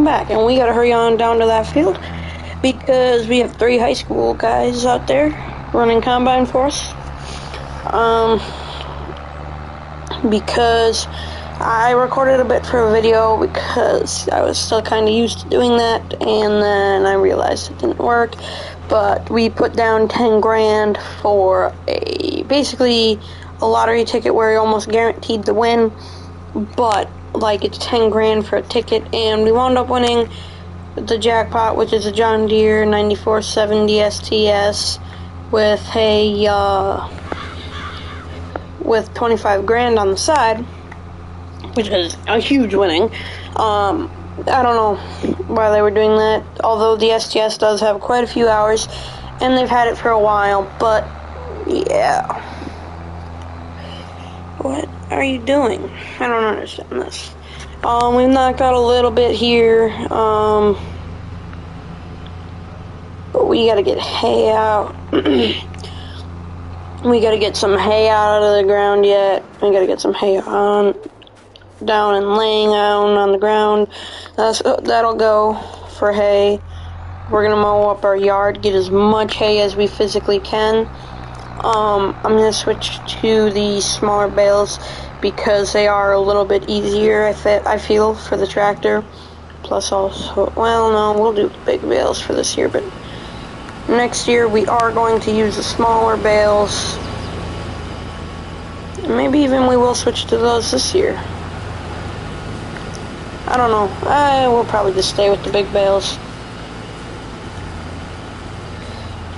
back, and we gotta hurry on down to that field because we have 3 high school guys out there running combine for us. Because I recorded a bit for a video because I was still kind of used to doing that, and then I realized it didn't work. But we put down 10 grand for basically a lottery ticket where you're almost guaranteed to win, but like it's 10 grand for a ticket, and we wound up winning the jackpot, which is a John Deere 9470 STS with 25 grand on the side, which is a huge winning. I don't know why they were doing that, although the STS does have quite a few hours, and they've had it for a while, but yeah. What are you doing? I don't understand this. We've knocked out a little bit here, but we gotta get hay out. We gotta get some hay out of the ground yet. We gotta get some hay down and laying out on the ground. That'll go for hay. We're gonna mow up our yard, get as much hay as we physically can. I'm gonna switch to the smaller bales because they are a little bit easier, I feel, for the tractor. Plus also, well, no, we'll do big bales for this year, but next year we are going to use the smaller bales. Maybe even we will switch to those this year. I don't know. I will probably just stay with the big bales.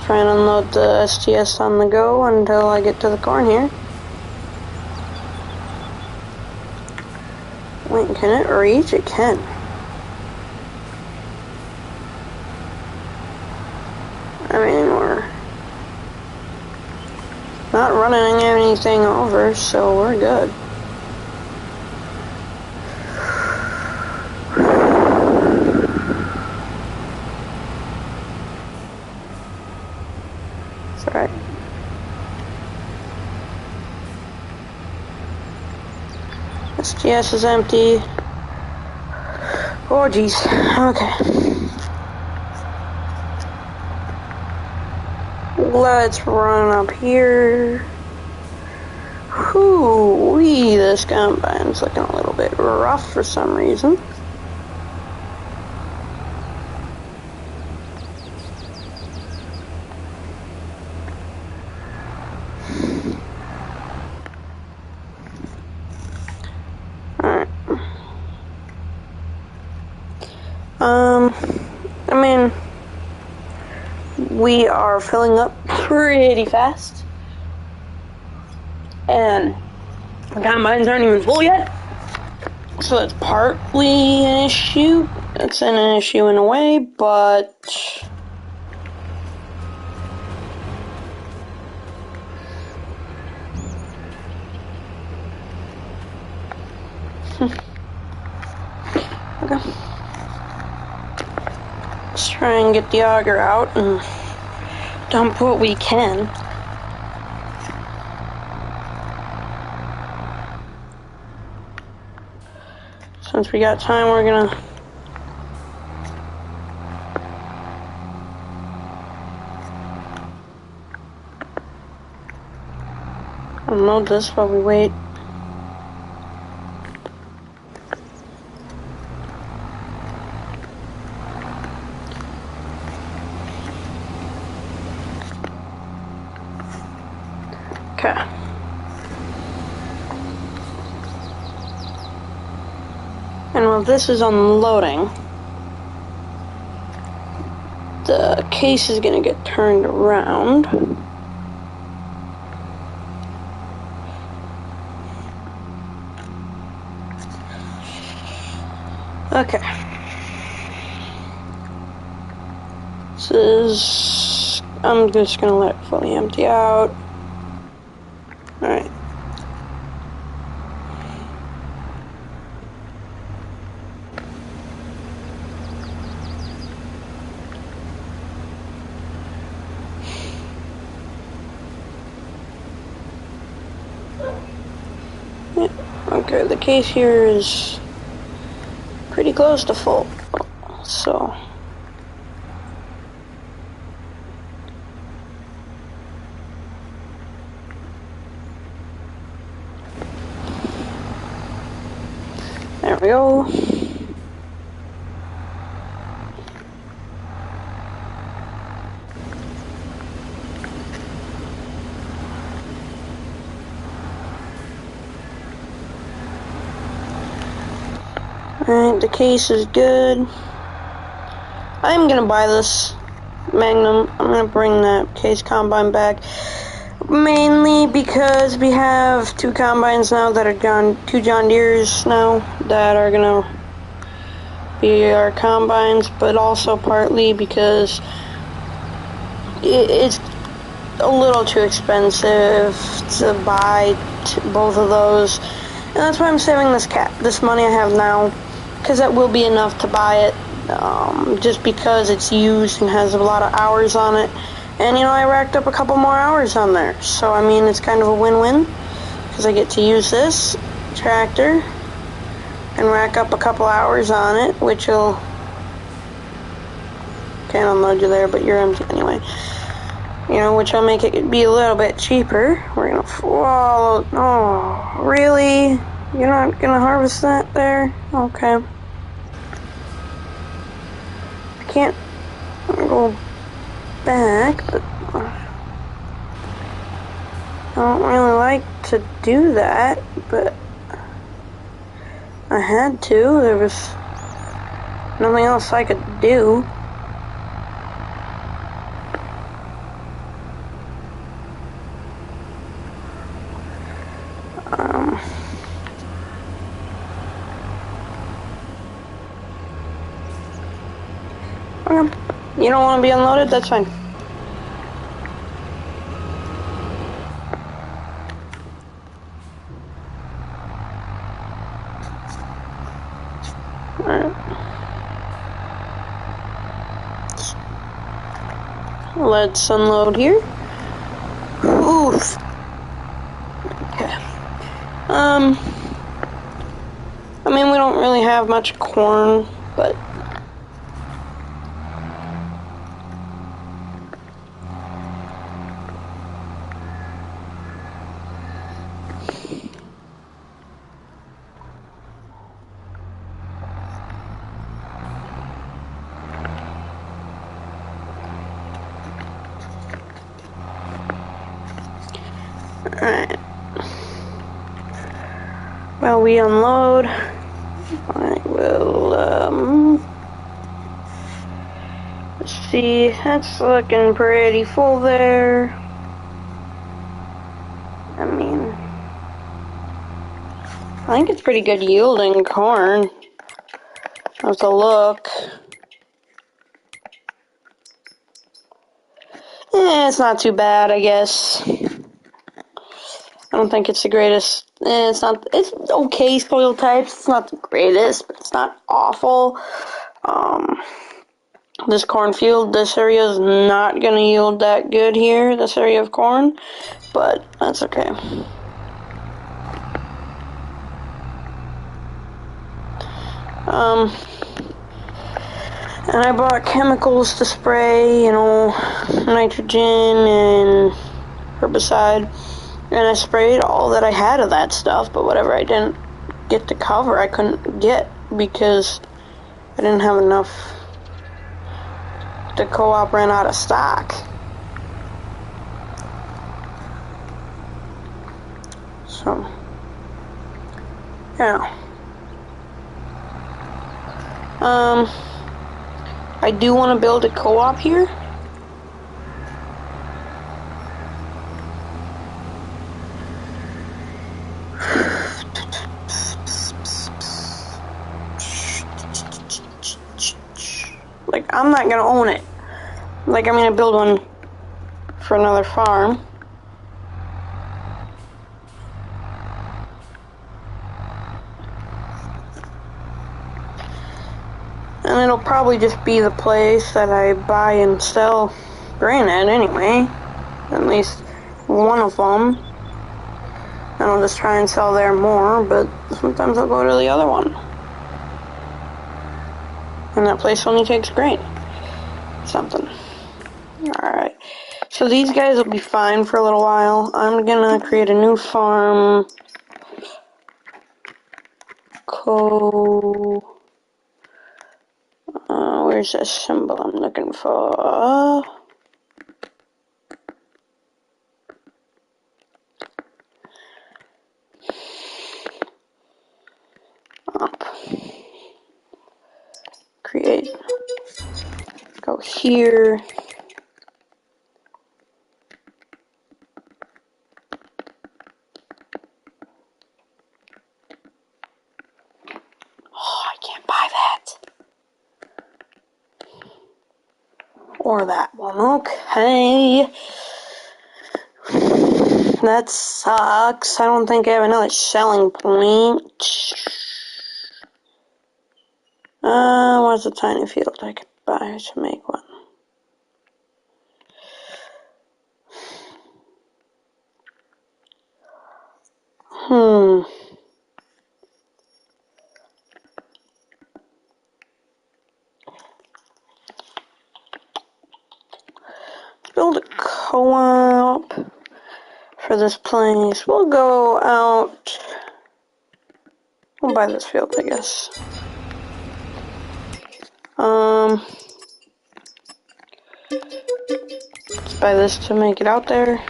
Try and unload the STS on the go until I get to the corn here. Wait, can it reach? It can. I mean, we're not running anything over, so we're good. It's alright. STS is empty. Oh, jeez. Okay. Let's run up here. Whoo-wee, this combine's looking a little bit rough for some reason. Alright. I mean, we are filling up pretty fast, and the combines aren't even full yet, so that's partly an issue. It's an issue in a way, but okay. Let's try and get the auger out and dump what we can. Since we got time, we're gonna unload this while we wait. Okay. And while this is unloading, the case is going to get turned around. Okay. This is... I'm just going to let it fully empty out. Alright. Yeah, okay, the case here is pretty close to full. So there we go. Alright, the case is good. I'm gonna buy this Magnum. I'm gonna bring that case combine back. Mainly because we have two combines now that are two John Deeres now that are gonna be our combines, but also partly because it's a little too expensive to buy both of those, and that's why I'm saving this money I have now, because that will be enough to buy it, just because it's used and has a lot of hours on it. And you know, I racked up a couple more hours on there, so I mean, it's kind of a win-win, because I get to use this tractor and rack up a couple hours on it, which will can't unload you there, but you're empty anyway. You know, which will make it be a little bit cheaper. We're gonna follow. Oh, really? You're not gonna harvest that there? Okay. I can't go back, but I don't really like to do that, but I had to. There was nothing else I could do. Okay. You don't want to be unloaded? That's fine. Alright. Let's unload here. Oof. Okay. I mean, we don't really have much corn, but alright. While we unload, I will, let's see, that's looking pretty full there. I mean, I think it's pretty good yielding corn. I'll have to look. It's not too bad, I guess. I don't think it's the greatest. It's okay soil types. It's not the greatest, but it's not awful. This cornfield, this area is not going to yield that good here, this area of corn, but that's okay. And I bought chemicals to spray, you know, nitrogen and herbicide, and I sprayed all that I had of that stuff, but whatever I didn't get to cover, I couldn't get because I didn't have enough. The co-op ran out of stock. So, yeah. I do want to build a co-op here. Like, I'm not gonna own it. Like, I'm gonna build one for another farm. And it'll probably just be the place that I buy and sell grain at anyway. At least one of them. And I'll just try and sell there more, but sometimes I'll go to the other one. And that place only takes grain. Something. Alright. So these guys will be fine for a little while. I'm gonna create a new farm. Where's that symbol I'm looking for? Up. Create. Go here. Oh, I can't buy that. Or that one. Okay. That sucks. I don't think I have another selling point. What's a tiny field I could buy to make one? Build a co-op for this place. We'll go out. We'll buy this field, I guess. Let's buy this to make it out there.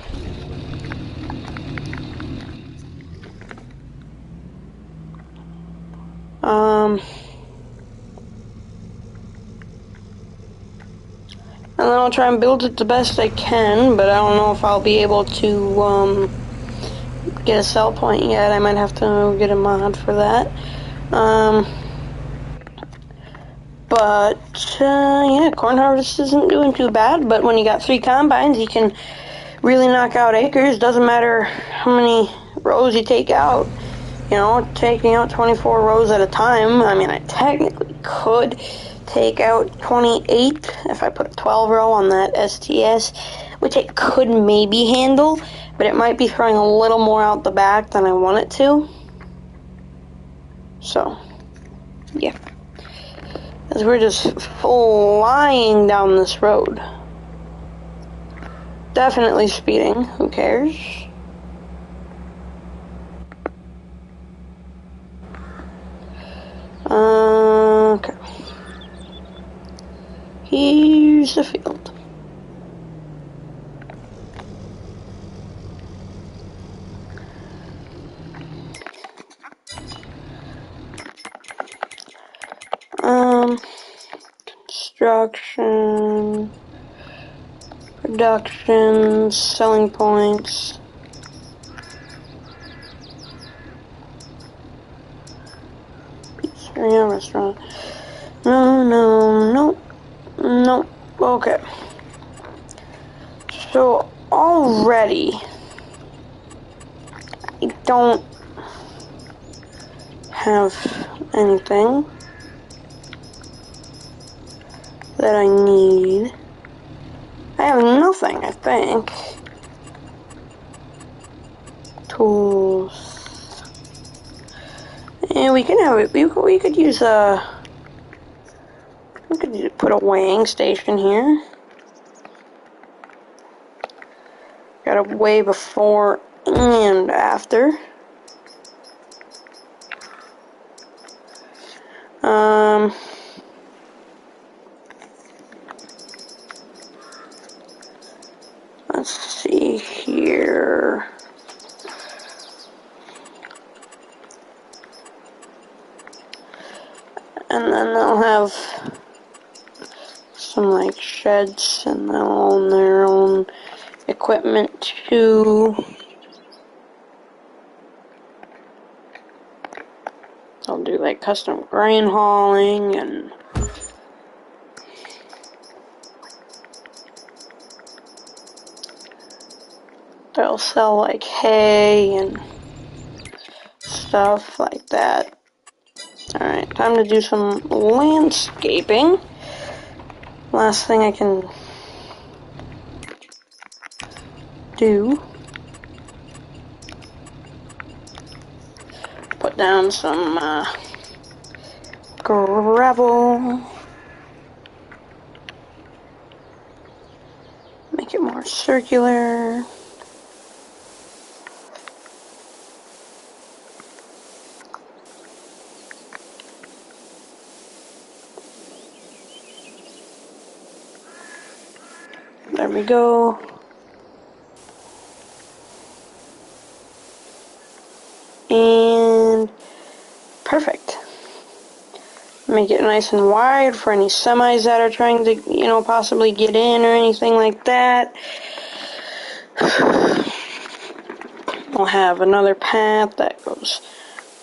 And then I'll try and build it the best I can, but I don't know if I'll be able to, get a sell point yet. I might have to get a mod for that. Yeah, corn harvest isn't doing too bad, but when you got 3 combines, you can really knock out acres. Doesn't matter how many rows you take out. You know, taking out 24 rows at a time. I mean, I technically could take out 28 if I put a 12 row on that STS, which I could maybe handle, but it might be throwing a little more out the back than I want it to. So, yeah. As we're just flying down this road. Definitely speeding, who cares? Okay. Here's the field. Construction, production, selling points. Pizzeria, restaurant. No. Okay. So already, I don't have anything that I need. I have nothing, I think. Tools. And we can have it. We could use a. We could put a weighing station here. Got to weigh before and after. Let's see here. And then they'll have some like sheds, and they'll own their own equipment too. They'll do like custom grain hauling, and they'll sell like hay and stuff like that. Alright, time to do some landscaping. Last thing I can do. Put down some gravel. make it more circular. There we go. And perfect. Make it nice and wide for any semis that are trying to, possibly get in or anything like that. We'll have another path that goes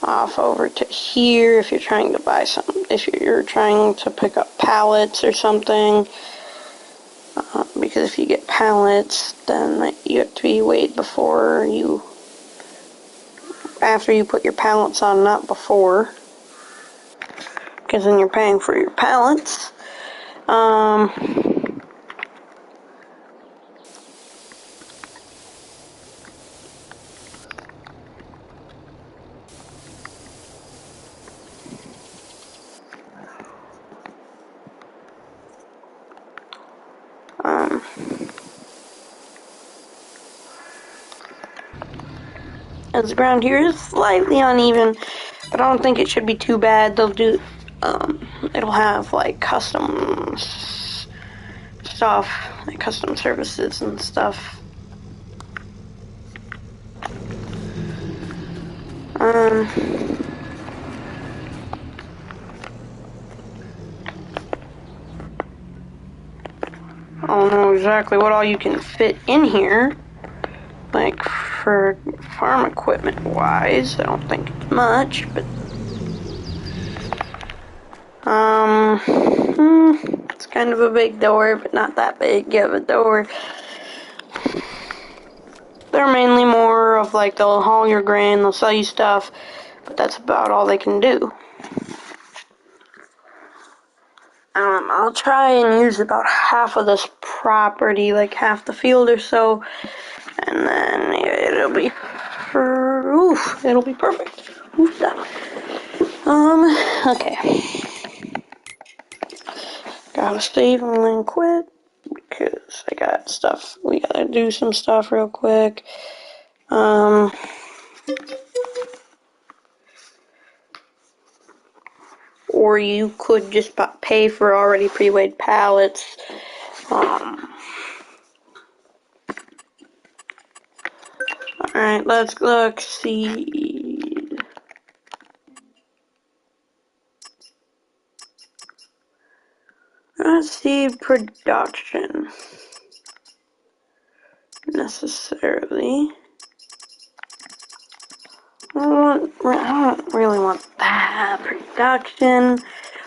off over to here if you're trying to buy some, if you're trying to pick up pallets or something. Because if you get pallets, then you have to be weighed after you put your pallets on, not before. Because then you're paying for your pallets. As the ground here is slightly uneven, but I don't think it should be too bad. They'll do, it'll have like custom stuff, like custom services and stuff. I don't know exactly what all you can fit in here. Like, for farm equipment wise, I don't think it's much, but it's kind of a big door, but not that big of a door. They're mainly more of like, they'll haul your grain, they'll sell you stuff, but that's about all they can do. I'll try and use about half of this property, like half the field or so, and then it'll be perfect. Okay. Gotta save and then quit because I got stuff. We gotta do some stuff real quick. Or you could just pay for already pre-weighed pallets. Alright, let's look. Seed. Not seed production. Necessarily. I don't really want that production.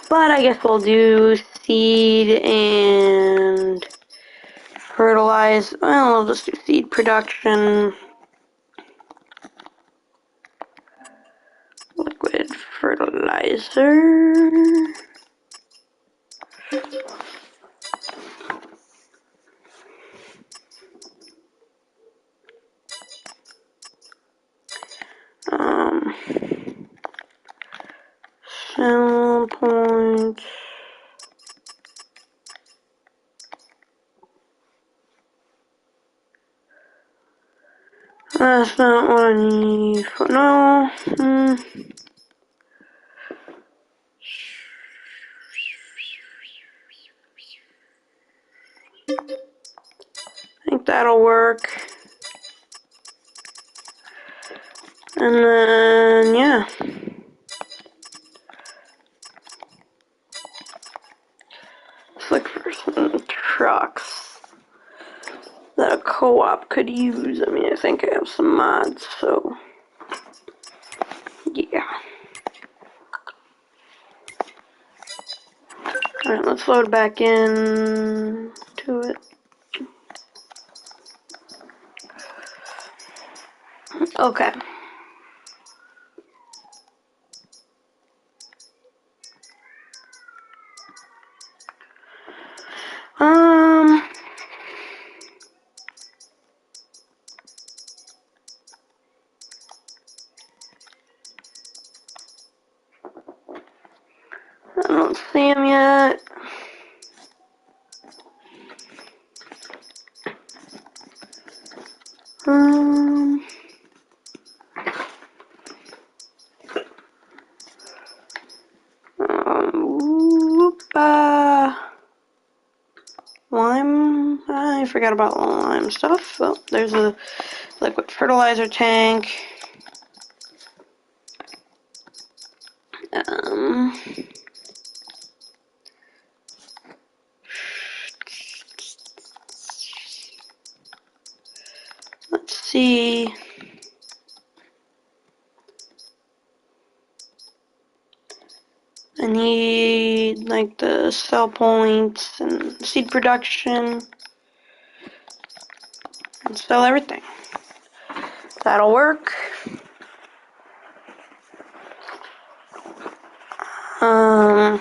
But I guess we'll do seed and fertilize. Well, we'll just do seed production. Liquid fertilizer. Sell point. That's not what I need for no. I think that'll work. And then, yeah. Let's look for some trucks that a co-op could use. I mean, I think I have some mods, so yeah. Alright, let's load back in to it. Okay. I don't see him yet. lime. I forgot about the lime stuff. Oh, there's a liquid fertilizer tank. Let's see. I need like the cell points and seed production and sell everything. That'll work. I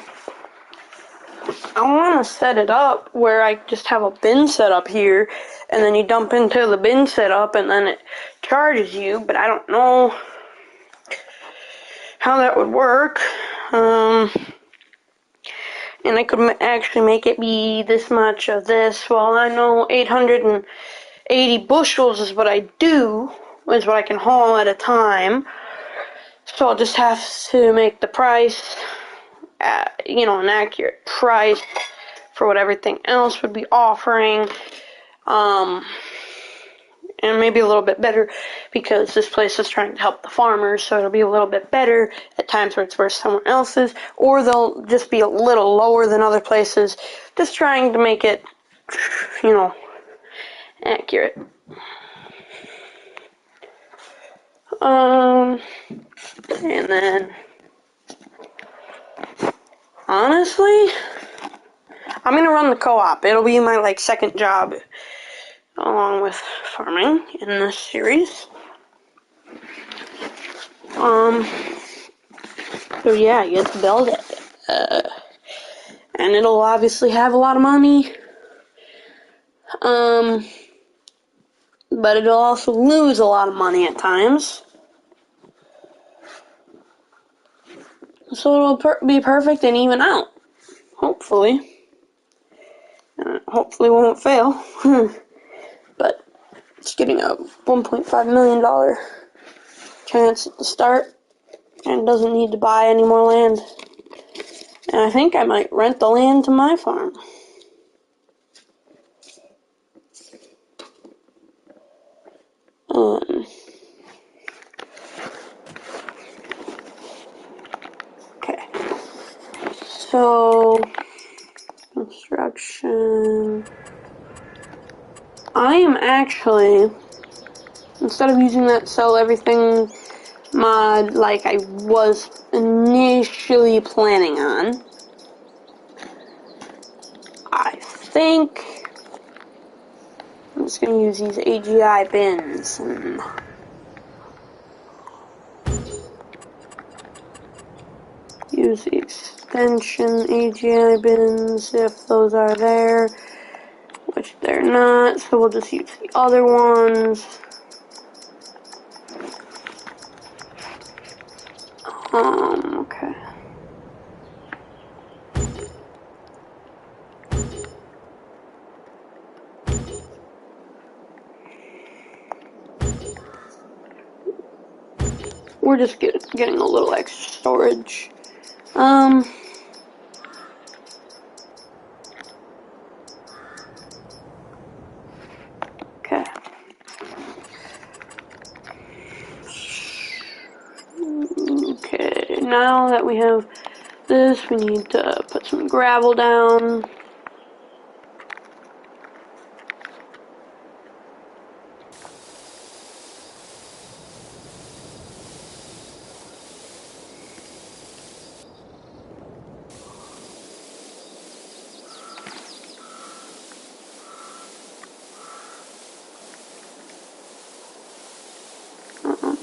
want to set it up where I just have a bin set up here, and then you dump into the bin setup, and then it charges you, but I don't know how that would work. And I could actually make it be this much of this. Well, I know 880 bushels is what I do, is what I can haul at a time. So I'll just have to make the price, an accurate price for what everything else would be offering. And maybe a little bit better because this place is trying to help the farmers, so it'll be a little bit better at times where it's worse somewhere else's, or they'll just be a little lower than other places, just trying to make it, accurate. And then, honestly, I'm gonna run the co-op. It'll be my, second job along with farming in this series. So yeah, you have to build it. And it'll obviously have a lot of money. But it'll also lose a lot of money at times. So it'll be perfect and even out. Hopefully. Hopefully won't fail. But it's getting a $1.5 million chance at the start. And doesn't need to buy any more land. And I think I might rent the land to my farm. Okay. So, construction. I am actually, instead of using that sell everything mod like I was initially planning on, I think I'm just going to use these AGI bins and use the extension AGI bins if those are there, which they're not, so we'll just use the other ones. Okay. We're just getting a little extra storage. Okay. Okay, now that we have this, we need to put some gravel down.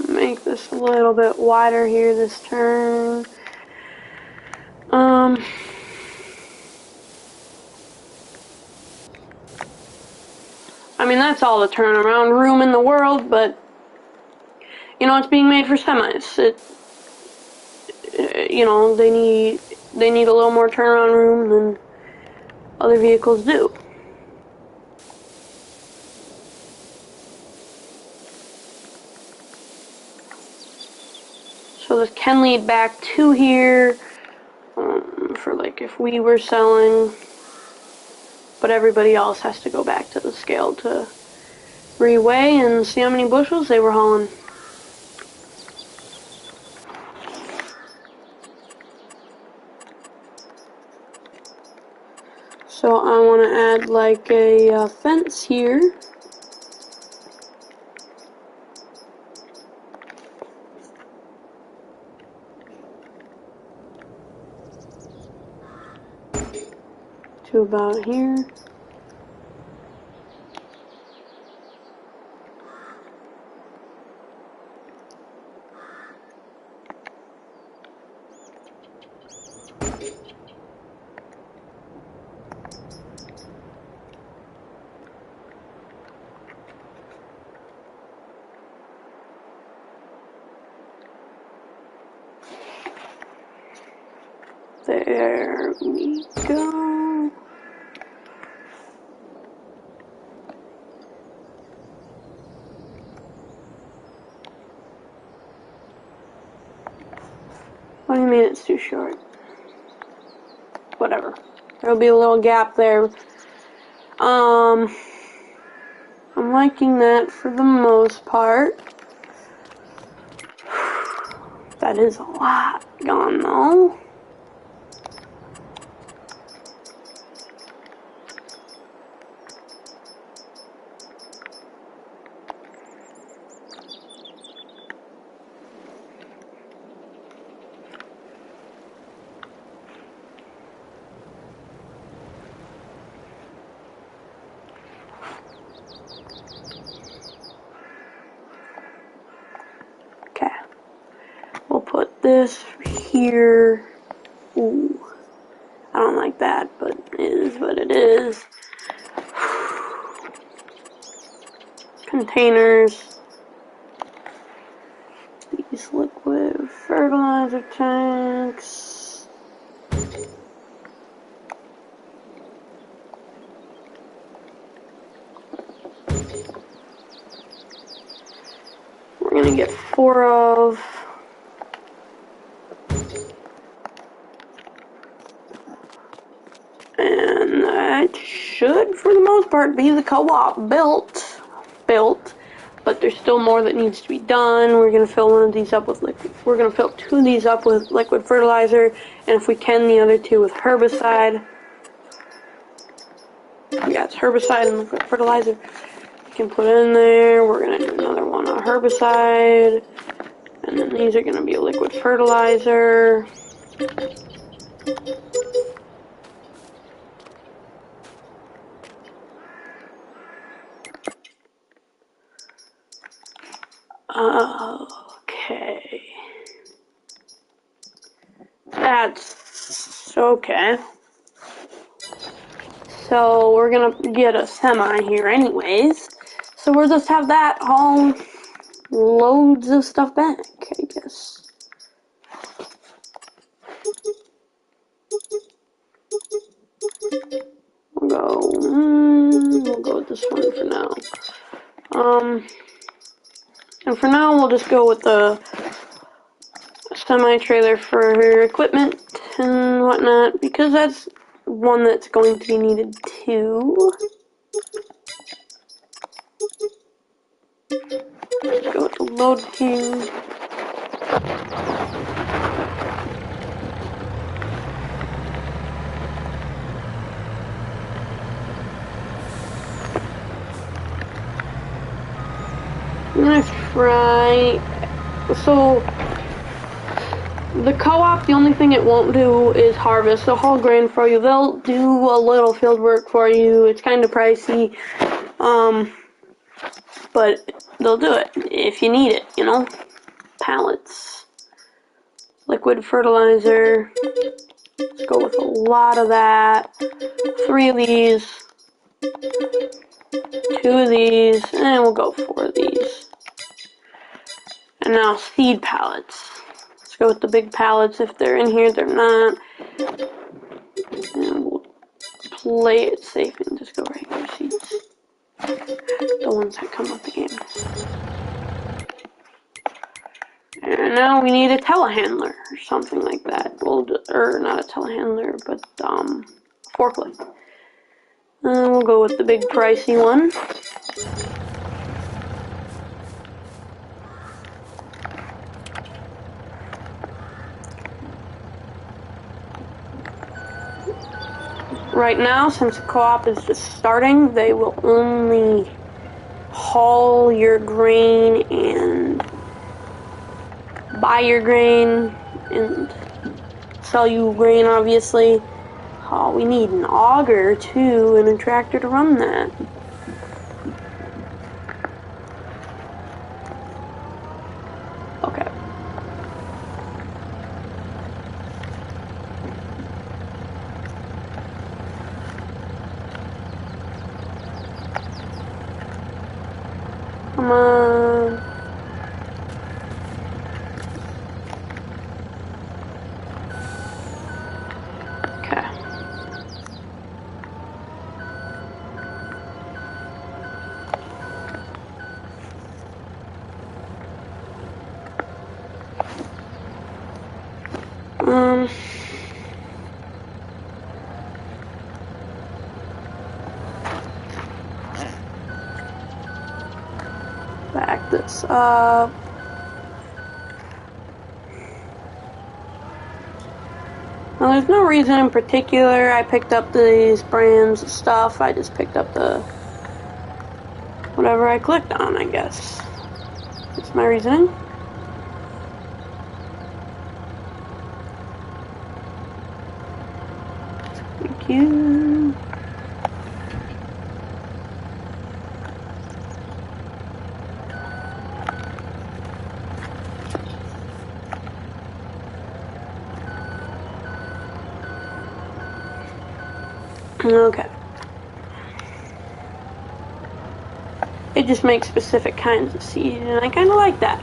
Make this a little bit wider here this turn. I mean, that's all the turnaround room in the world, but it's being made for semis. They need a little more turnaround room than other vehicles do. So this can lead back to here, for if we were selling. but everybody else has to go back to the scale to reweigh and see how many bushels they were hauling. So I want to add like a fence here. To about here. There we go. What do you mean it's too short? Whatever. There'll be a little gap there. I'm liking that for the most part. That is a lot gone though. Okay. We'll put this here. Ooh. I don't like that, but it is what it is. Containers. These liquid fertilizer tanks. We're gonna get 4 of. And that should, for the most part, be the co-op built. But there's still more that needs to be done. We're gonna fill one of these up with liquid. We're gonna fill 2 of these up with liquid fertilizer, and if we can, the other 2 with herbicide. Yeah, it's herbicide and liquid fertilizer. You can put in there. We're gonna do another one on herbicide, and then these are gonna be liquid fertilizer. Okay. That's okay. So we're gonna get a semi here anyways. So we'll just have that haul loads of stuff back, I guess. We'll go with this one for now. And for now we'll just go with the semi-trailer for equipment and whatnot, because that's one that's going to be needed too. Let's go with the load here. I'm gonna try. So the co-op, the only thing it won't do is harvest. They'll haul grain for you. They'll do a little field work for you. It's kind of pricey, but they'll do it if you need it, you know. Pallets, liquid fertilizer. Let's go with a lot of that. 3 of these, 2 of these, and we'll go 4 of these. And now seed pallets. Let's go with the big pallets. If they're in here, they're not. And we'll play it safe and just go regular seeds. The ones that come with the game. And now we need a telehandler or something like that. Or not a telehandler, but forklift. We'll go with the big pricey one. Right now, since the co-op is just starting, they will only haul your grain and buy your grain and sell you grain, obviously. Oh, we need an auger, too, and a tractor to run that. Okay. Come on. Okay. Back this up. Well, there's no reason in particular I picked up these brands of stuff. I just picked up the whatever I clicked on, I guess. That's my reasoning. Thank you. Okay. It just makes specific kinds of seed, and I kind of like that.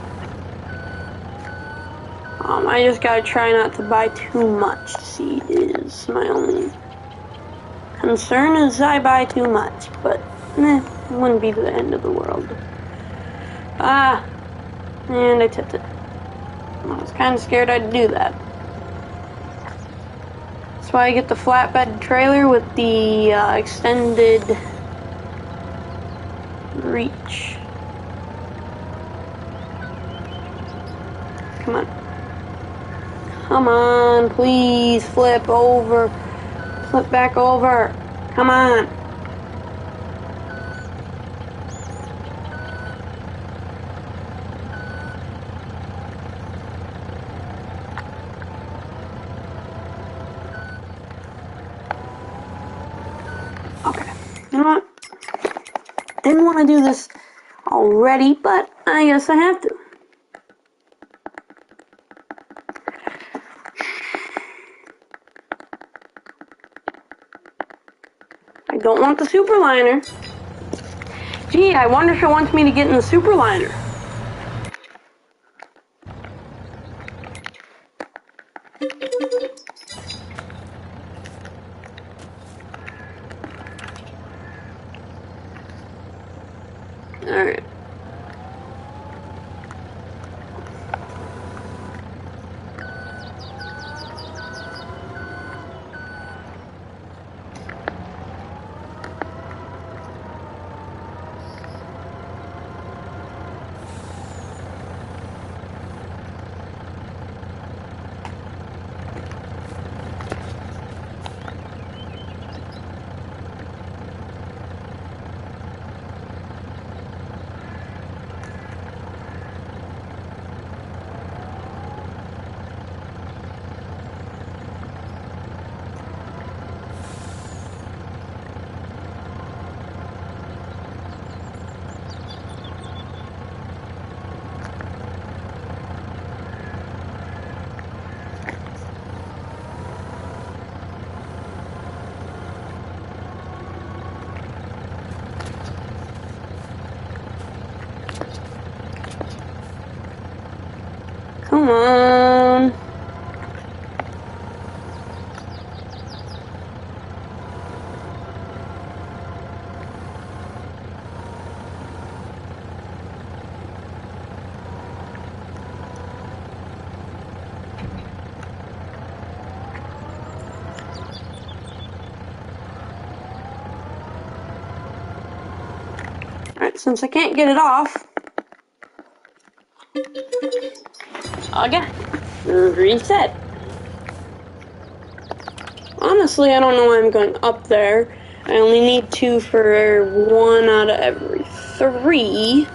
I just gotta try not to buy too much seed is my only concern is I buy too much, but it wouldn't be the end of the world. And I tipped it. I was kind of scared I'd do that. That's why I get the flatbed trailer with the extended reach. Come on. Come on, please flip over. Flip back over. Come on. Okay. You know what? Didn't want to do this already, but I guess I have to. I don't want the superliner. Gee, I wonder if it wants me to get in the superliner. Alright. Alright, since I can't get it off, again, reset. Honestly, I don't know why I'm going up there. I only need 2 for 1 out of every 3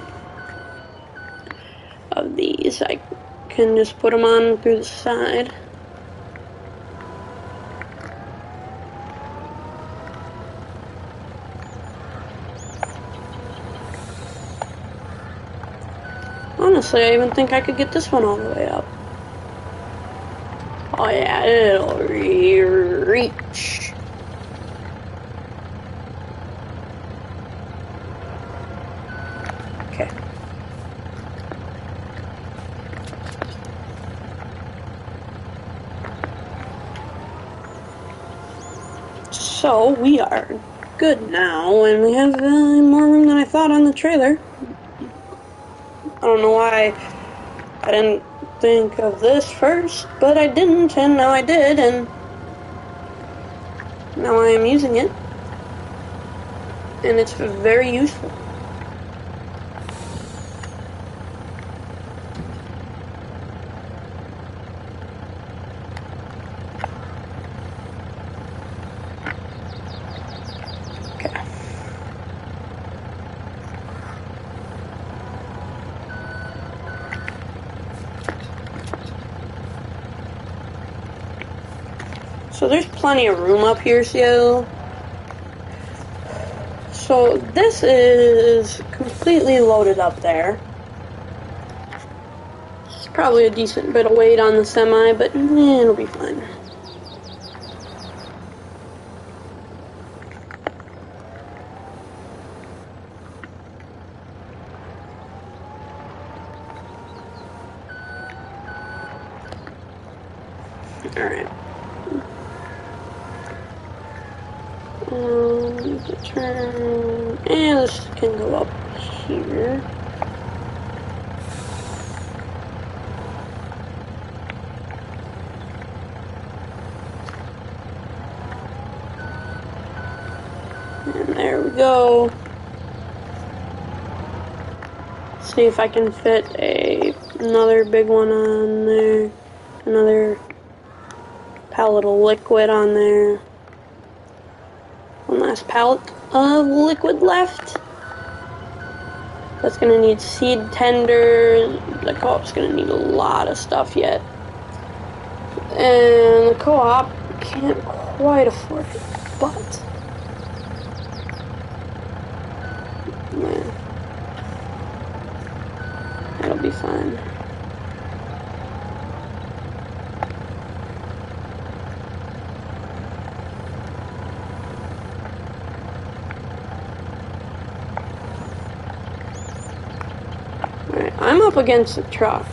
of these. I can just put them on through the side. Honestly, I even think I could get this one all the way up. Oh yeah, it'll reach. Okay. So we are good now, and we have more room than I thought on the trailer. I don't know why I didn't think of this first, but I didn't, and now I did, and now I am using it, and it's very useful. Okay. So there's plenty of room up here still. So this is completely loaded up there. It's probably a decent bit of weight on the semi, but it'll be fine. Alright. Turn, and this can go up here. And there we go. See if I can fit another big one on there. Another pallet of liquid on there. One last pallet of liquid left. That's gonna need seed tender. The co-op's gonna need a lot of stuff yet. And the co-op can't quite afford it, but yeah, it'll be fine. Alright, I'm up against the truck.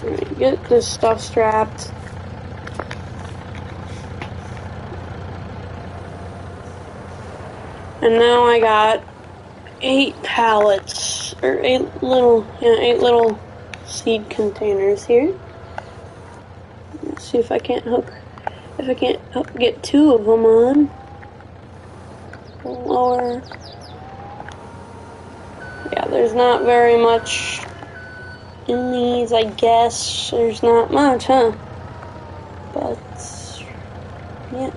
Alright, get this stuff strapped. And now I got 8 pallets, or 8 little seed containers here. Let's see if I can't get 2 of them on. Lower. Yeah, there's not very much in these, I guess. There's not much, huh? But, yeah.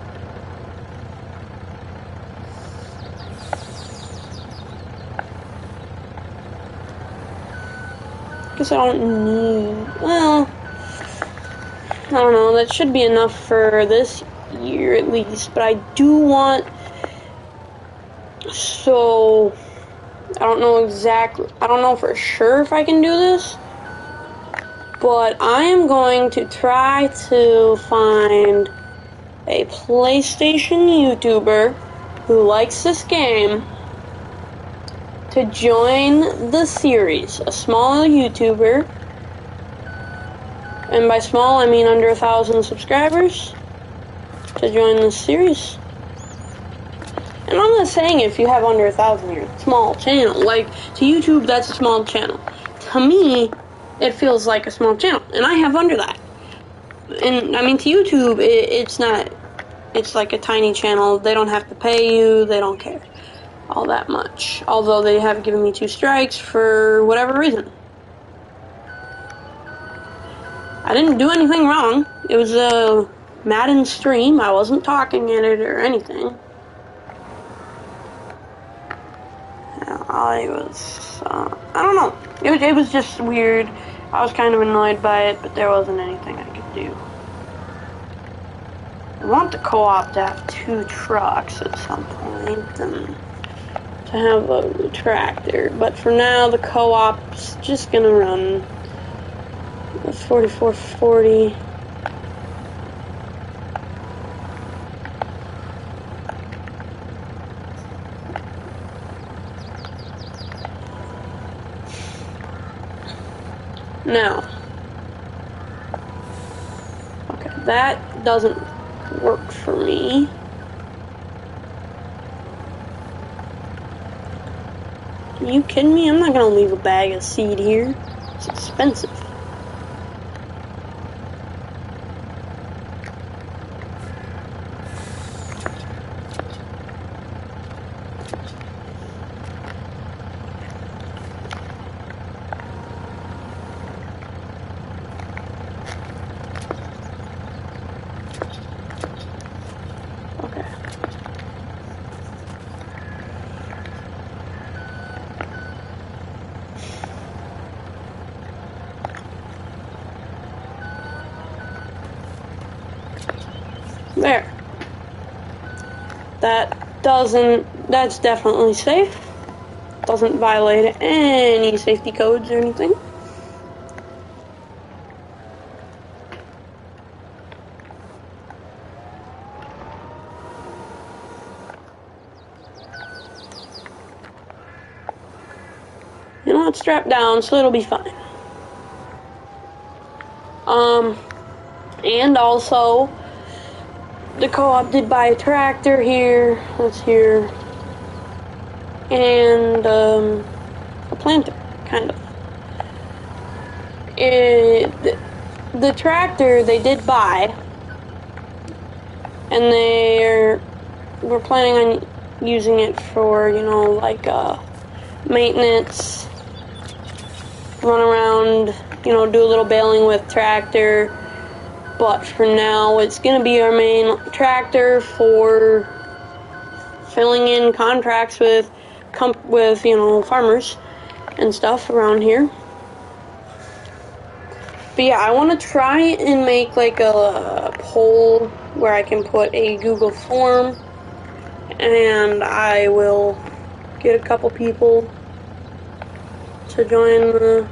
Guess I don't need, well, I don't know, that should be enough for this year at least, but I do want, so, I don't know for sure if I can do this, but I am going to try to find a PlayStation YouTuber who likes this game to join the series. A small YouTuber, and by small I mean under 1,000 subscribers, to join this series. And I'm not saying if you have under 1,000 you're a small channel. Like, to YouTube that's a small channel. To me, it feels like a small channel, and I have under that. And I mean, to YouTube it's not It's like a tiny channel. They don't have to pay you. They don't care all that much. Although they have given me 2 strikes for whatever reason. I didn't do anything wrong. It was a Madden stream. I wasn't talking in it or anything. I don't know. It was just weird. I was kind of annoyed by it, but there wasn't anything I could do. I want the co-op to have 2 trucks at some point, and to have a tractor. But for now, the co-op's just gonna run the 4440. Now, okay, that doesn't work for me. Are you kidding me? I'm not gonna leave a bag of seed here. It's expensive. There. That's definitely safe. Doesn't violate any safety codes or anything. You know, it's strapped down, so it'll be fine. And also, the co-op did buy a tractor here, that's here, and a planter, kind of. The tractor they did buy, and we're planning on using it for, you know, like maintenance, run around, you know, do a little baling with tractor. But for now, it's going to be our main tractor for filling in contracts with you know, farmers and stuff around here. But yeah, I want to try and make like a poll where I can put a Google form, and I will get a couple people to join the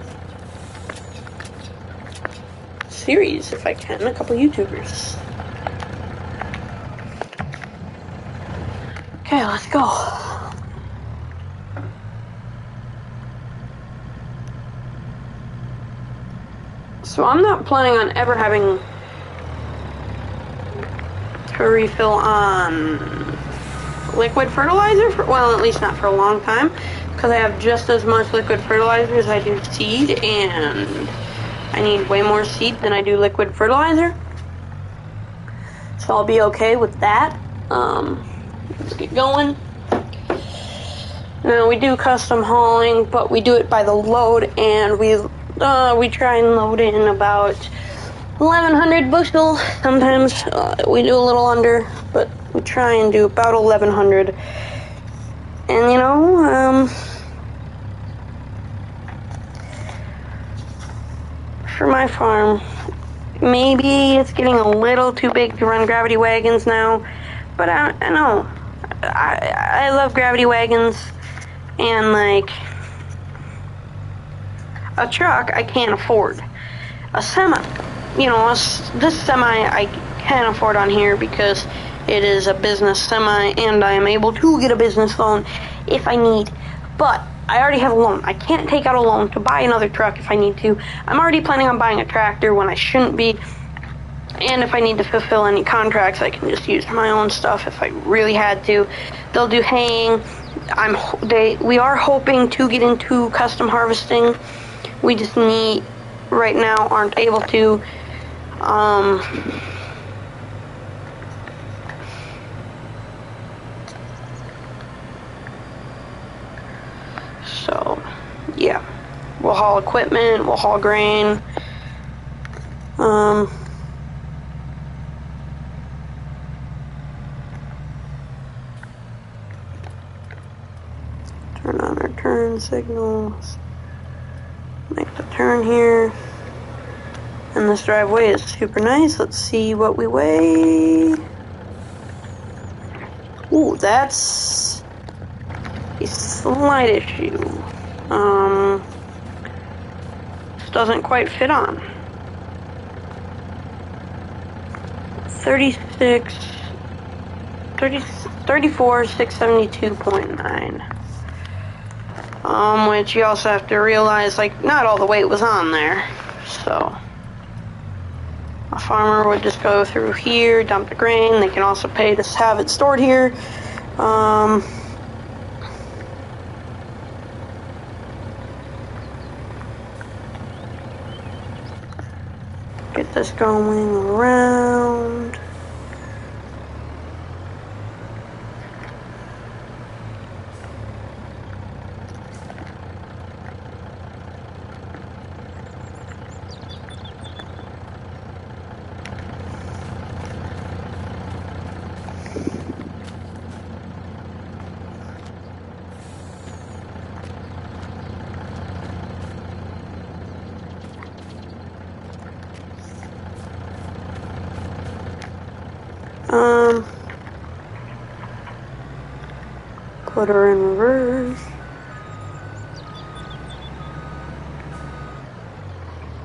series if I can, a couple YouTubers. Okay, let's go. So I'm not planning on ever having to refill on liquid fertilizer, well, at least not for a long time, because I have just as much liquid fertilizer as I do seed, and I need way more seed than I do liquid fertilizer. So I'll be okay with that. Let's get going. Now, we do custom hauling, but we do it by the load, and we try and load in about 1,100 bushel. Sometimes we do a little under, but we try and do about 1,100. And, you know, for my farm, maybe it's getting a little too big to run gravity wagons now, but I know. I love gravity wagons, and like a truck I can't afford. A semi, you know, this semi I can afford on here because it is a business semi, and I am able to get a business loan if I need. But I already have a loan. I can't take out a loan to buy another truck if I need to. I'm already planning on buying a tractor when I shouldn't be. And if I need to fulfill any contracts, I can just use my own stuff if I really had to. They'll do haying. We are hoping to get into custom harvesting. We just right now aren't able to. yeah, we'll haul equipment, we'll haul grain. Turn on our turn signals. Make the turn here. And this driveway is super nice. Let's see what we weigh. Ooh, that's a slight issue. This doesn't quite fit on. 34,672.9. Which you also have to realize, like, not all the weight was on there. So, a farmer would just go through here, dump the grain. They can also pay to have it stored here. Get this going around. Put her in reverse.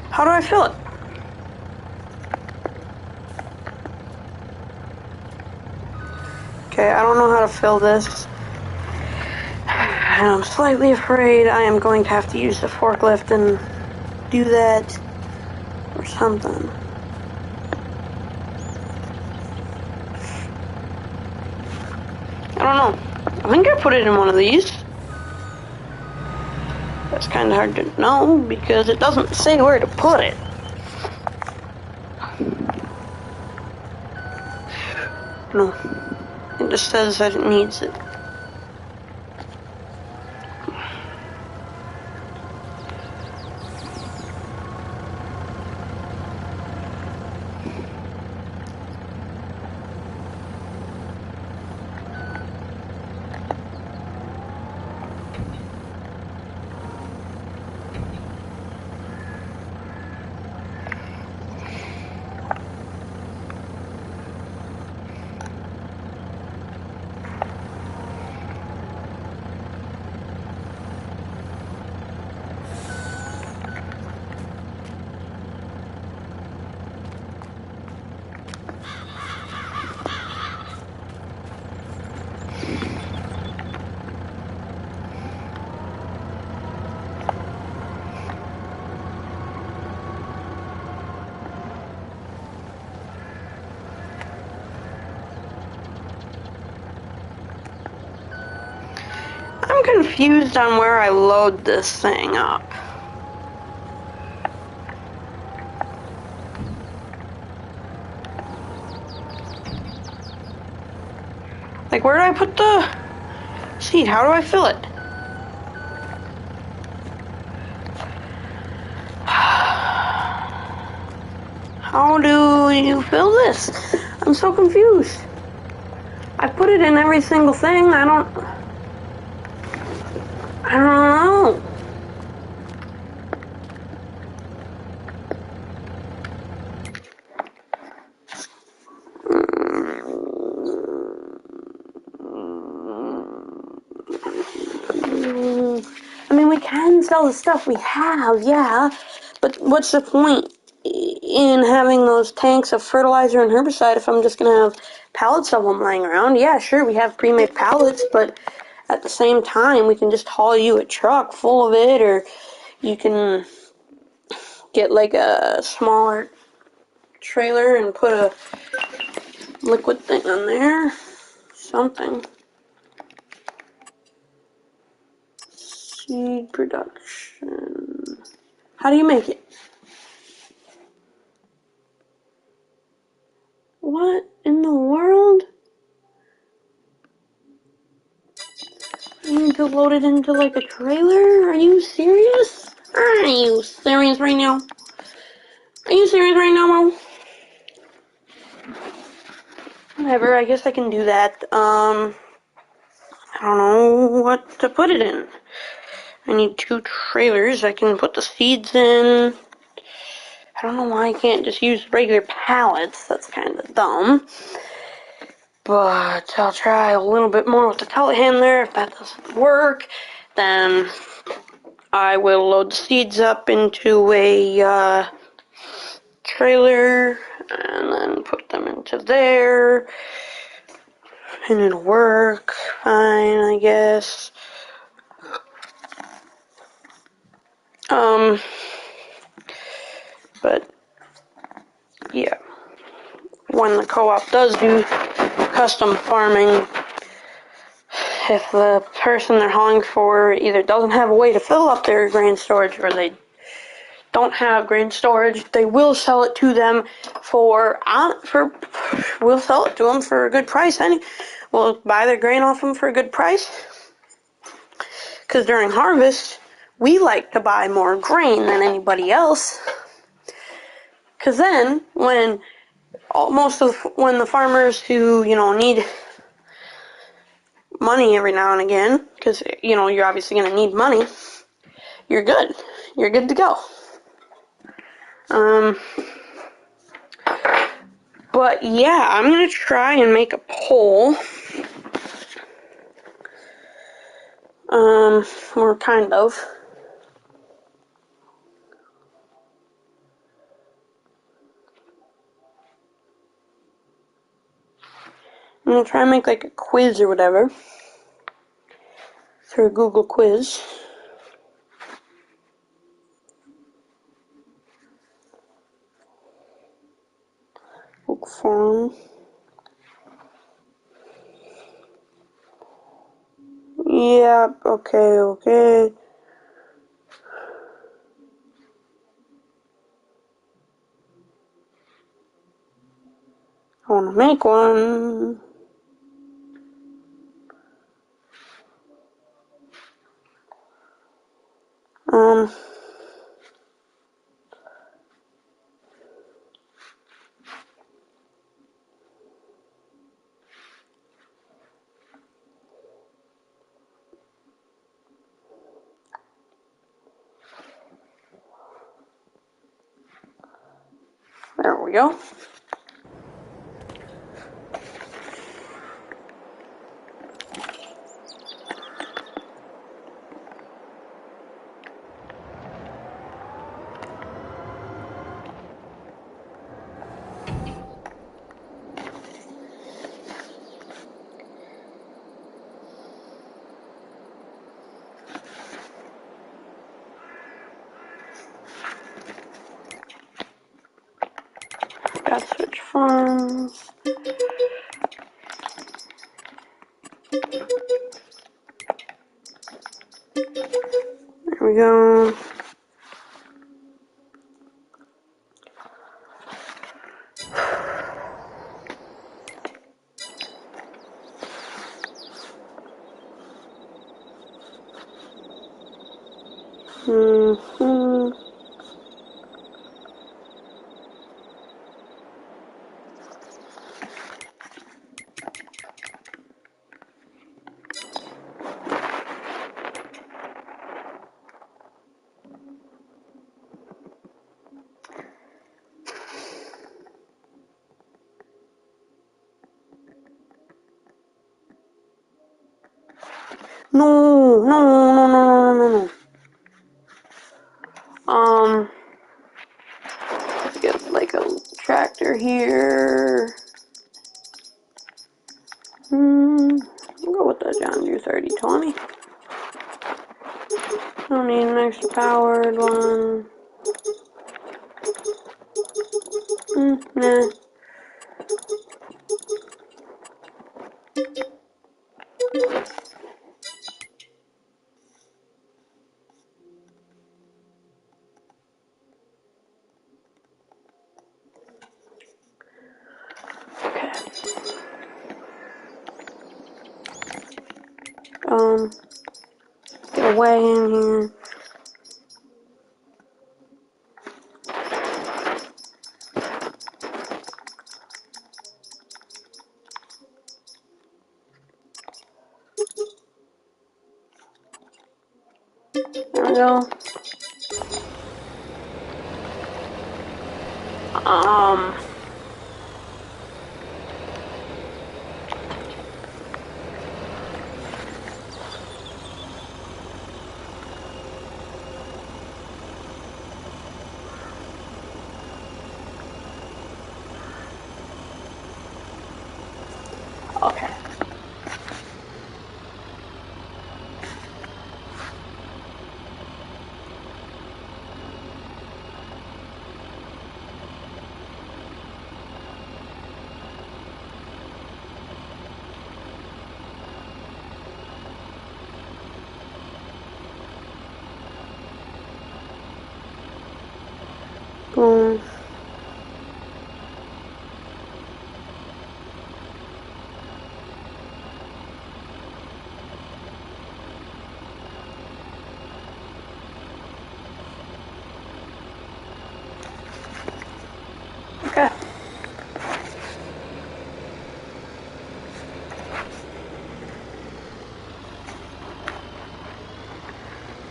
How do I fill it? Okay, I don't know how to fill this. And I'm slightly afraid I am going to have to use the forklift and do that or something. I don't know. I think I put it in one of these. That's kind of hard to know because it doesn't say where to put it. No. It just says that it needs it. I'm confused on where I load this thing up. Like, where do I put the seed? How do I fill it? How do you fill this? I'm so confused. I put it in every single thing. I don't know. I mean, we can sell the stuff we have, yeah, but what's the point in having those tanks of fertilizer and herbicide if I'm just going to have pallets of them lying around? Yeah, sure, we have pre-made pallets, but at the same time, we can just haul you a truck full of it, or you can get like a smaller trailer and put a liquid thing on there. Something. Seed production. How do you make it? What in the world? I need to loaded into like a trailer? Are you serious? Are you serious right now? Are you serious right now, Mo? Whatever, I guess I can do that. I don't know what to put it in. I need 2 trailers. I can put the seeds in. I don't know why I can't just use regular pallets. That's kind of dumb. But I'll try a little bit more with the telehandler. If that doesn't work, then I will load the seeds up into a trailer and then put them into there. And it'll work fine, I guess. But yeah, when the co-op does do custom farming, if the person they're hauling for either doesn't have a way to fill up their grain storage or they don't have grain storage, they will sell it to them we'll sell it to them for a good price. We'll buy their grain off them for a good price. Because during harvest, we like to buy more grain than anybody else. Because then, when the farmers who, need money every now and again, because, you're obviously going to need money, you're good. You're good to go. But yeah, I'm going to try and make a poll. Or kind of. I'm going to try and make like a quiz or whatever. Through a Google quiz. Google form. Yep, okay. I want to make one. There we go. Got switch farms. There we go. No. Let's get like a tractor here. I'll go with the John Deere 3020. Don't need an extra powered one. Nah. Okay. way in here. There we go. Okay. Boom. Okay.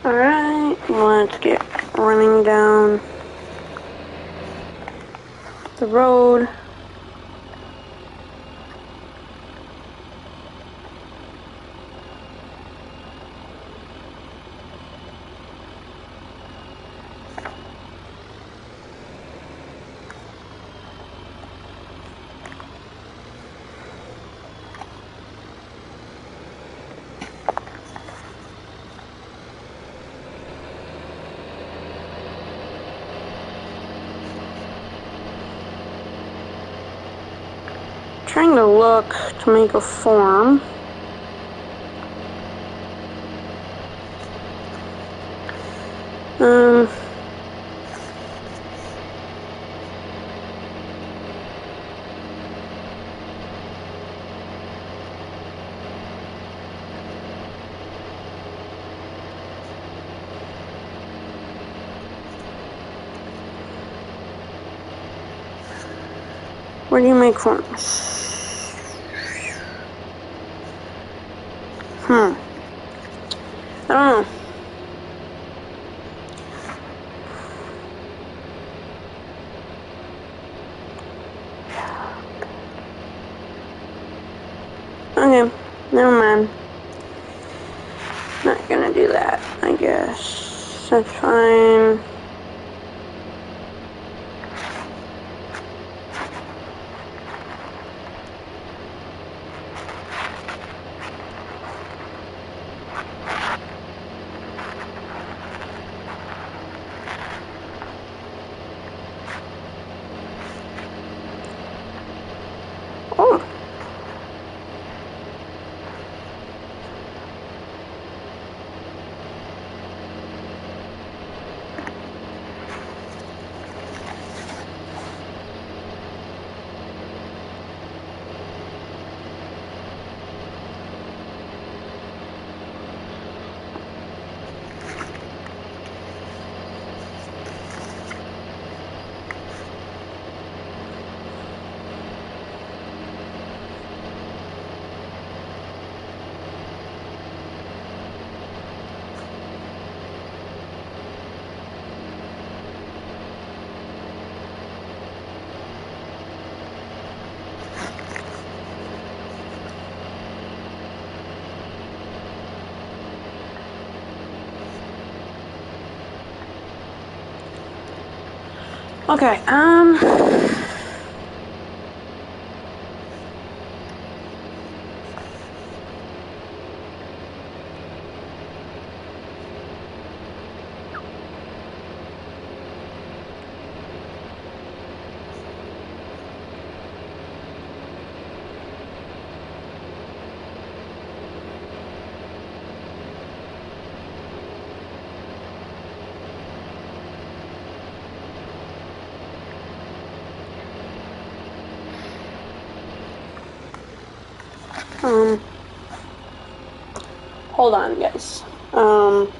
Alright, let's get running down the road. Trying to look to make a form. Where do you make forms? I don't know. Okay, never mind. Not gonna do that, I guess. That's fine. Oh. Okay, hold on, guys. Um,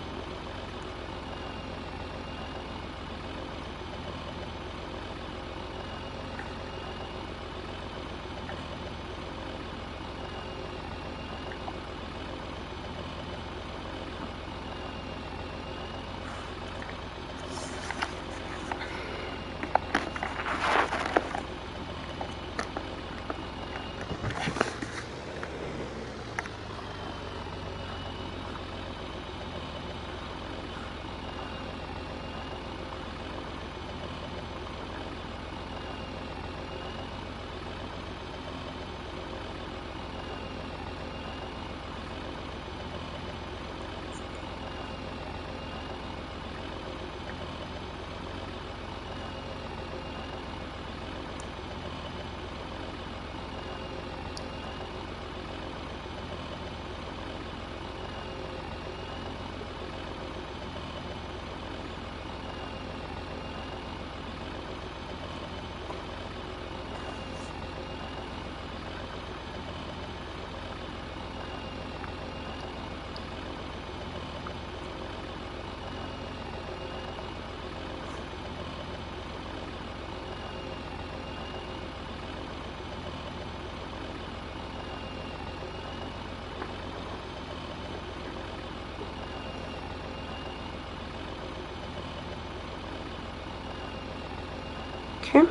okay.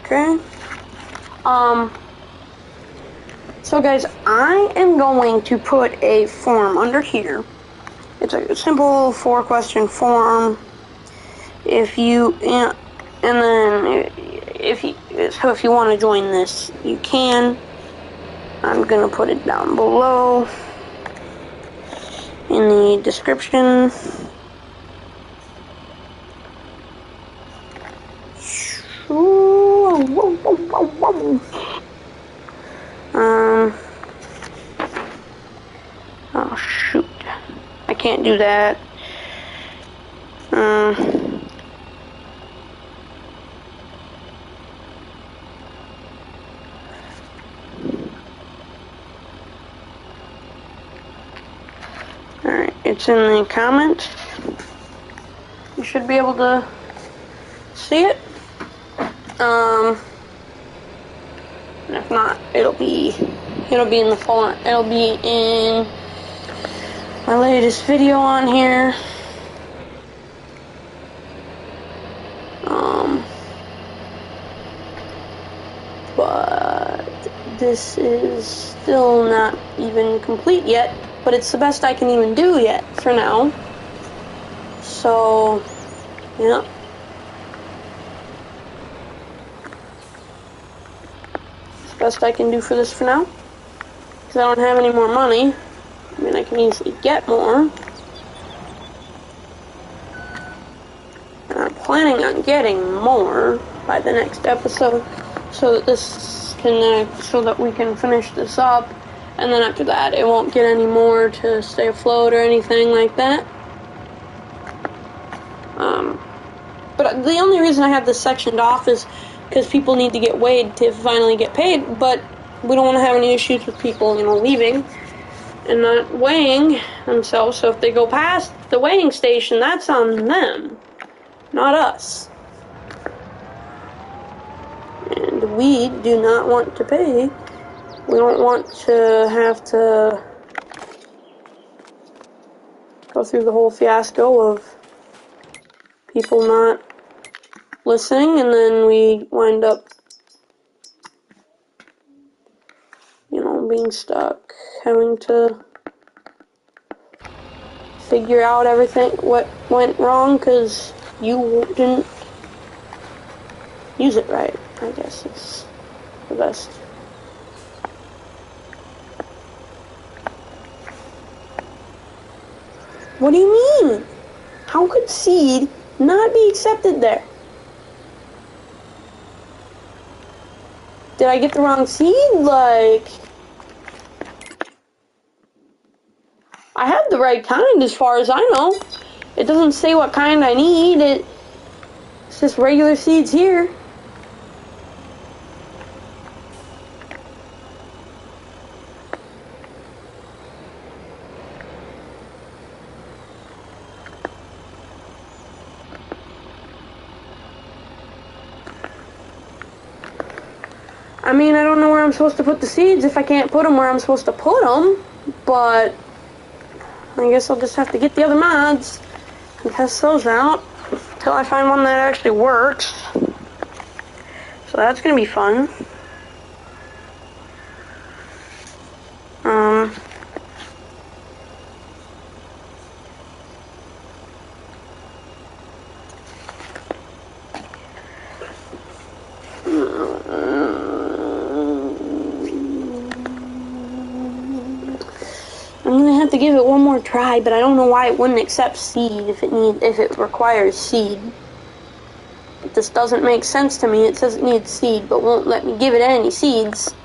Okay. So guys, I am going to put a form under here. It's a simple 4-question form. If you, and then if you want to join this, you can. I'm gonna put it down below in the description. Oh shoot, I can't do that. Alright, it's in the comment. You should be able to see it. And if not, it'll be in the font. It'll be in my latest video on here. But this is still not even complete yet, but it's the best I can even do yet for now. So, yeah. It's the best I can do for this for now. Because I don't have any more money. I mean, I can easily get more. And I'm planning on getting more by the next episode, so that we can finish this up, and then after that it won't get any more to stay afloat or anything like that. But the only reason I have this sectioned off is because people need to get weighed to finally get paid, but we don't want to have any issues with people, leaving and not weighing themselves. So if they go past the weighing station, that's on them, not us. And we do not want to pay. We don't want to have to go through the whole fiasco of people not listening, and then we wind up, being stuck, having to figure out everything, what went wrong, because you didn't use it right, I guess is the best. What do you mean? How could seed not be accepted there? Did I get the wrong seed? Like, I have the right kind as far as I know. It doesn't say what kind I need. just regular seeds here. I mean, I don't know where I'm supposed to put the seeds if I can't put them where I'm supposed to put them, but I guess I'll just have to get the other mods and test those out until I find one that actually works. So that's gonna be fun. I'm gonna have to give it one more try, but I don't know why it wouldn't accept seed if it requires seed. This doesn't make sense to me. It says it needs seed, but won't let me give it any seeds.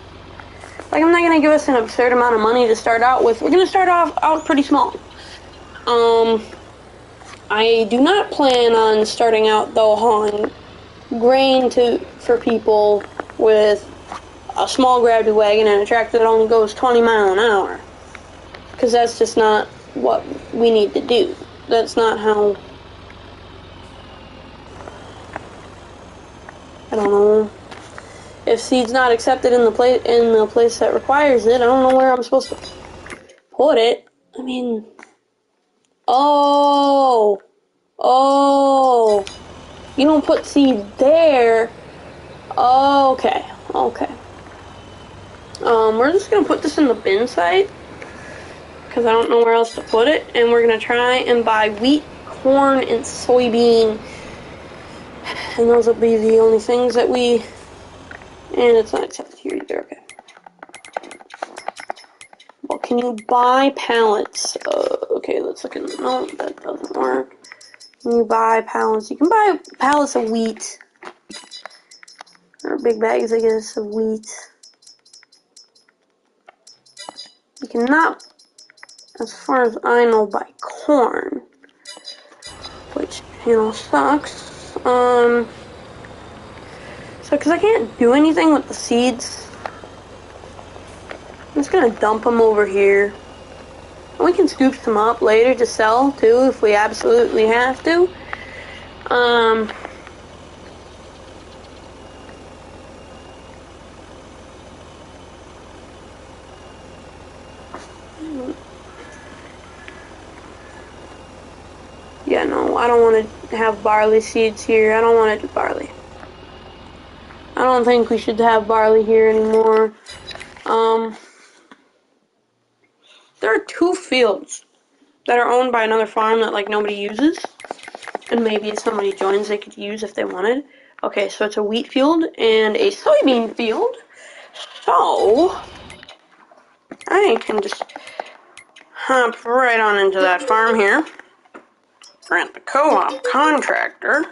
Like, I'm not gonna give us an absurd amount of money to start out with. We're gonna start out pretty small. I do not plan on starting out though hauling grain for people with a small gravity wagon and a tractor that only goes 20 miles an hour. Because that's just not what we need to do. That's not how... I don't know. If seed's not accepted in the place that requires it, I don't know where I'm supposed to put it. I mean... Oh! You don't put seed there. Okay. We're just gonna put this in the bin site, because I don't know where else to put it, and we're gonna try and buy wheat, corn, and soybean, and those will be the only things that we... And it's not accepted here either, okay. Well, can you buy pallets? Okay, let's look in... No, that doesn't work. Can you buy pallets? You can buy pallets of wheat. Or big bags, I guess, of wheat. You cannot, as far as I know, buy corn. Which, sucks. So, because I can't do anything with the seeds, I'm just gonna dump them over here. And we can scoop some up later to sell, too, if we absolutely have to. Yeah, no, I don't want to have barley seeds here. I don't want to do barley. I don't think we should have barley here anymore. There are 2 fields that are owned by another farm that, like, nobody uses. And maybe if somebody joins, they could use if they wanted. Okay, so it's a wheat field and a soybean field. So, I can just hop right on into that farm here. Grant the co-op contractor.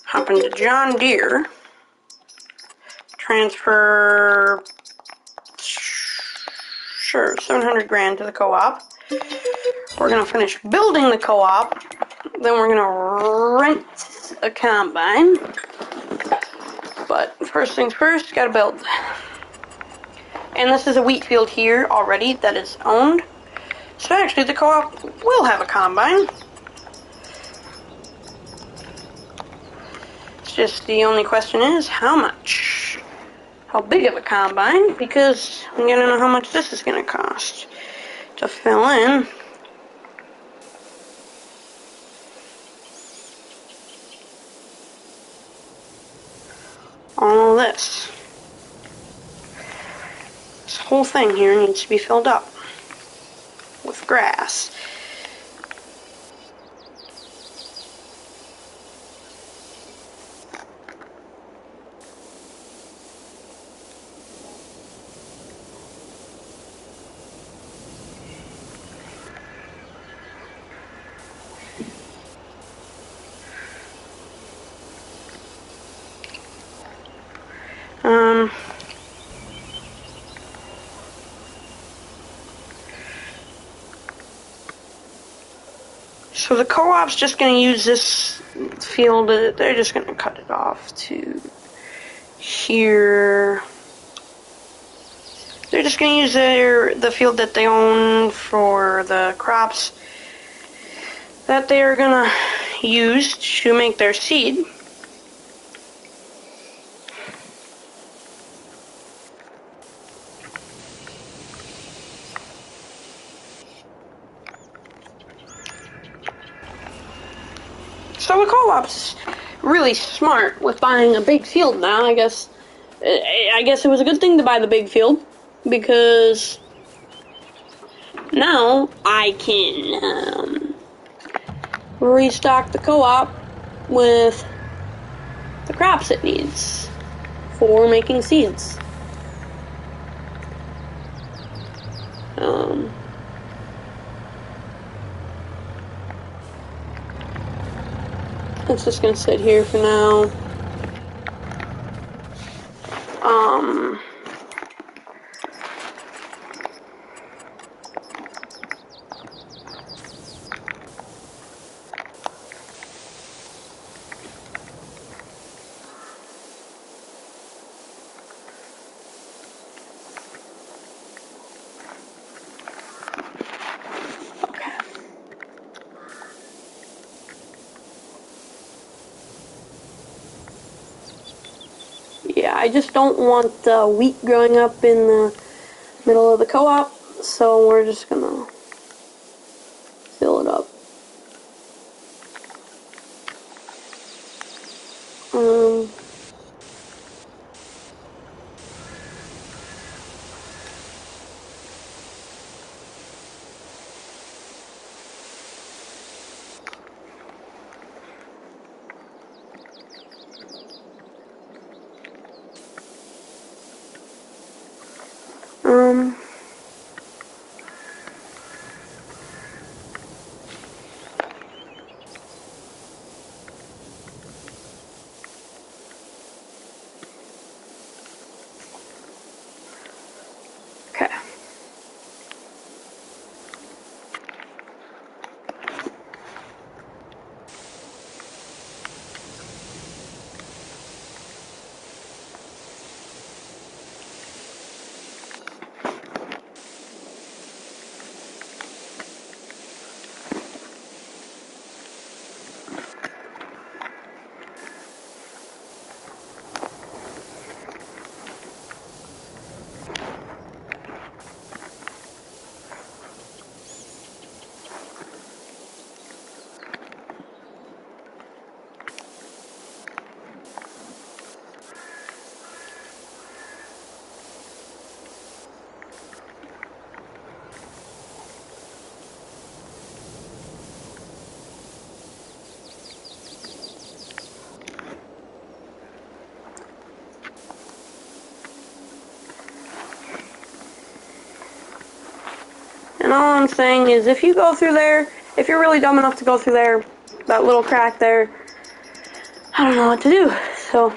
Hop into John Deere. Transfer, sure, 700 grand to the co-op. We're gonna finish building the co-op. Then we're gonna rent a combine. But first things first, gotta build. And this is a wheat field here already that is owned. So actually the co-op will have a combine. It's just the only question is how much? How big of a combine? Because I'm gonna know how much this is gonna cost to fill in. All this. This whole thing here needs to be filled up with grass. So the co-op's just going to use this field. They're just going to cut it off to here. They're just going to use the field that they own for the crops that they are going to use to make their seed. So the co-op's really smart with buying a big field now. I guess it was a good thing to buy the big field, because now I can restock the co-op with the crops it needs for making seeds. It's just gonna sit here for now. Yeah, I just don't want wheat growing up in the middle of the co-op, so we're just gonna fill it up. Okay. And all I'm saying is, if you go through there, if you're really dumb enough to go through there, that little crack there, I don't know what to do. So,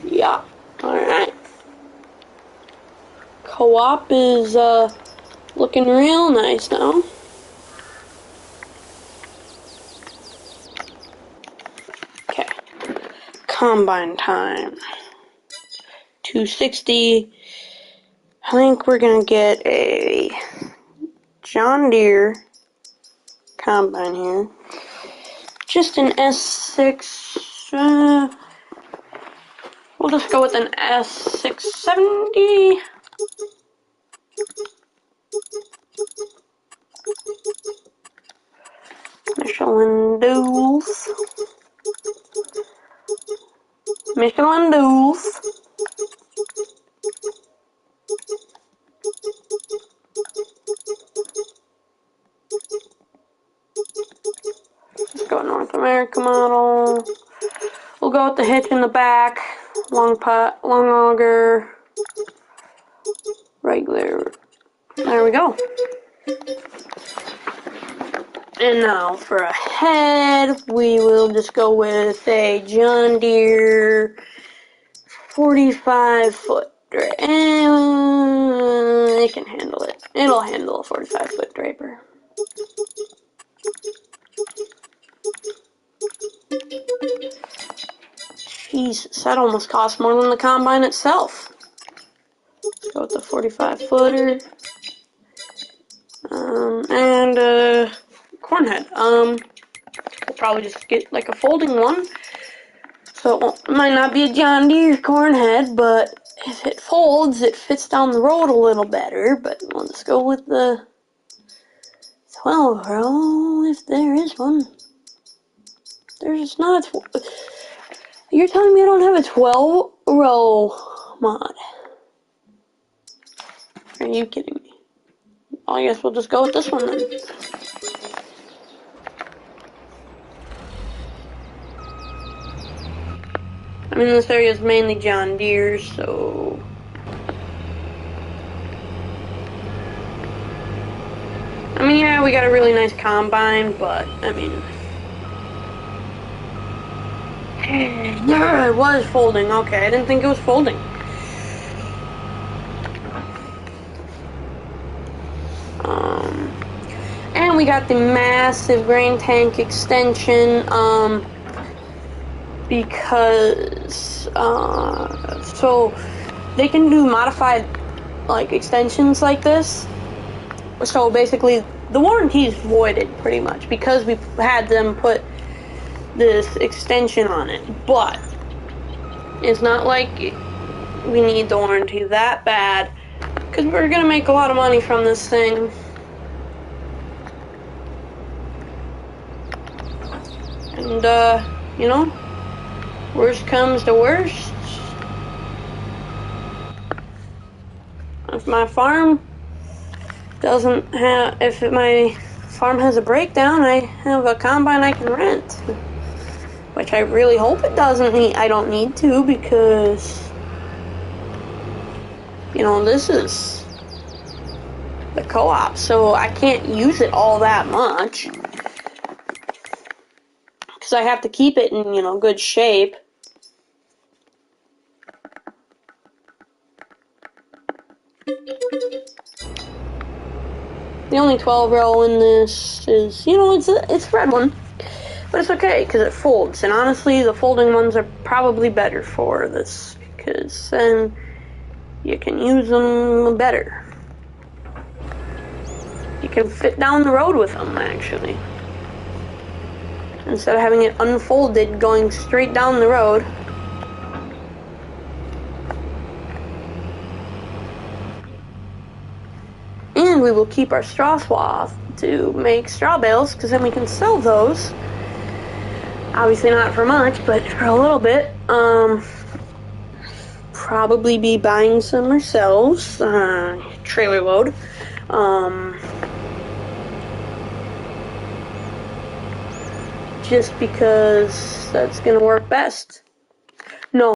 yeah. Alright. Co-op is looking real nice now. Okay. Combine time. 260. I think we're gonna get a John Deere combine here. Just an S6. We'll just go with an S670. Michelin Duals. Michelin Duals. Let's go North America model. We'll go with the hitch in the back. Long auger. Regular. There we go. And now for a head, we will just go with a John Deere 45 foot. it can handle it. It'll handle a 45-foot draper. Jesus, that almost cost more than the combine itself. Let's go with the 45-footer. And corn head. We'll probably just get like a folding one. So it might not be a John Deere corn head, but if it folds, it fits down the road a little better. But we'll just go with the 12 row, if there is one. There's not a You're telling me I don't have a 12 row mod? Are you kidding me? I guess we'll just go with this one then. I mean, this area is mainly John Deere, so... I mean, yeah, we got a really nice combine, but, I mean... Yeah, it was folding. Okay, I didn't think it was folding. And we got the massive grain tank extension, because, so they can do modified, like, extensions like this. So basically, the warranty is voided, pretty much, because we've had them put this extension on it. But it's not like we need the warranty that bad, because we're going to make a lot of money from this thing. And, you know, worst comes to worst. If my farm has a breakdown, I have a combine I can rent. Which I really hope it doesn't need. I don't need to, because, you know, this is the co-op, so I can't use it all that much. Because I have to keep it in, you know, good shape. The only 12 row in this is, you know, it's a red one. But it's okay, because it folds. And honestly, the folding ones are probably better for this, because then you can use them better. You can fit down the road with them, actually. Instead of having it unfolded going straight down the road. And we will keep our straw swath to make straw bales, because then we can sell those. Obviously not for much, but for a little bit. Probably be buying some ourselves. Trailer load. Just because that's gonna work best.